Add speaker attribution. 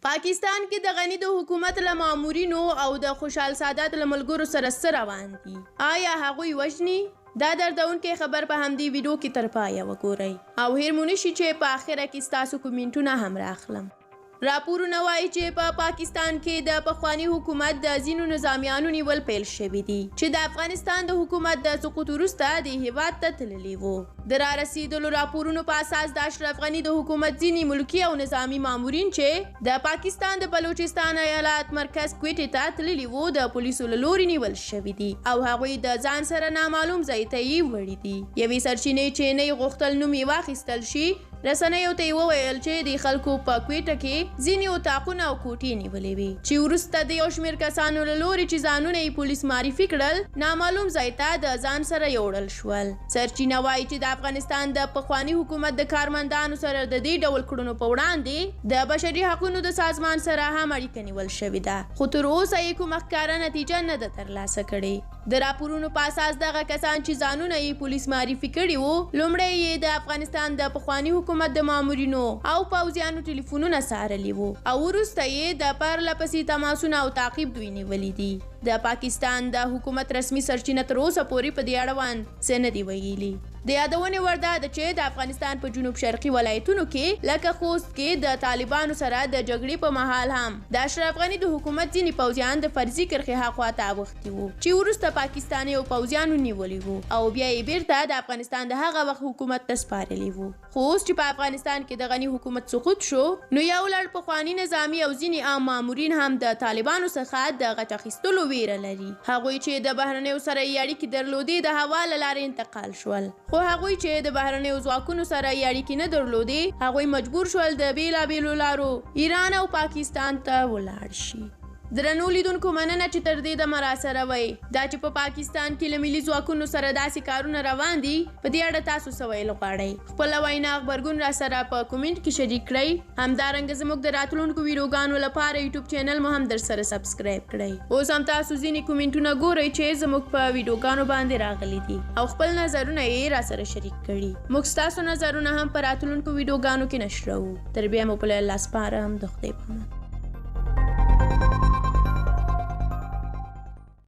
Speaker 1: پاکستان کې د غني د حکومت له مامورینو او د خوشحال سادات له ملګرو سره څه روان دي؟ آیا هغوی وژني؟ دا دردونکې خبر په همدې ویډیو کې تر پایه وګورئ او هېر مو نشي چې په آخره کې ستاسو کومنټونه هم راخلم. راپورونه وایي چې په پاکستان کې د پخواني حکومت د ځینو نظامیانو نیول پیل شوي دي چې د افغانستان د حکومت د سقوط وروسته د هېواد ته تللي وو. د رارسېدلو راپورونو په اساس د اشرف غني د حکومت ځینې ملکي او نظامي مامورین چې د پاکستان د بلوچستان ایالات مرکز کویټې ته تللي وو د پولیسو له لوري نیول شوي دي او هغوی د ځان سره نامعلوم ځای ته یې وړي دي. یوې سرچینې چې نه یې غوښتل نوم یې واخیستل شي رسنیو ته یې وویل چې د خلکو په کویټه کې ځینې اتاقونه او کوټې نیولې وې چې وروسته د یو شمېر کسانو له لوري چې ځانونه یې پولیس معرفي کړل نامعلوم ځای ته د ځان سره یوړل شول. سرچینه وایي چې د افغانستان د پخواني حکومت د کارمندانو سره د دې ډول کړنو په وړاندې د بشري حقونو د سازمان سره هم اړیکه نیول شوې ده خو تر اوسه یې کومه ښکاره نتیجه نه ده ترلاسه کړې. د راپورونو په اساس دغه کسان چې ځانونه یې پولیس معرفي کړي وو لومړی یې د افغانستان د پخواني حکومت د مامورینو او پوځیانو ټلیفونونه څارلي وو او وروسته یې د پرله پسې تماسونه او تعقیب دوی نیولي دي. د پاکستان د حکومت رسمي سرچینه تر اوسه پورې په دې اړوند څه نه دي ویلي. د یادونې وړ ده چې د افغانستان په جنوب شرقي ولایتونو کې لکه خوست کې د طالبانو سره د جګړې په مهال هم د اشرف غني د حکومت ځینې پوځیان د فرضي کرښې هاخوا ته اوښتي وو چې وروسته پاکستاني او پوځیانو نیولي وو او بیا یې بیرته د افغانستان د هغه وخت حکومت ته سپارلي وو. خو اوس چې په افغانستان کې د غني حکومت سقوط شو نو یو لړ پخواني نظامي او ځینې عام مامورین هم د طالبانو څخه د غچ اخیستلو ویره لري. هغوی چې د بهرنیو سره یې اړیکې درلودې د هوا له لارې انتقال شول خو هغوی چې د بهرنیو ځواکونو سره یې اړیکې نه درلودې هغوی مجبور شول د بېلابېلو لارو ایران او پاکستان ته ولاړ شي. درنو لیدونکو مننه چې تر دې دمه راسره وئ. دا چې په پاکستان کې له ملي ځواکونو سره داسې کارونه روان دي په دې اړه تاسو څه ویل غواړئ خپله وینا غبرګون راسره په کومنټ کې شریک کړئ. همدارنګه زموږ د راتلونکو ویډیوګانو لپاره یوټیوب چینل مو هم درسره سبسکرایب کړئ. اوس هم تاسو ځینې کومنټونه ګورئ چې زموږ په ویډیوګانو باندې راغلي دي او خپل نظرونه یې راسره شریک کړي. موږ ستاسو نظرونه هم په راتلونکو ویډیوګانو کې نشروو. تر بیا مو په الله سپارم. د خدای په امان.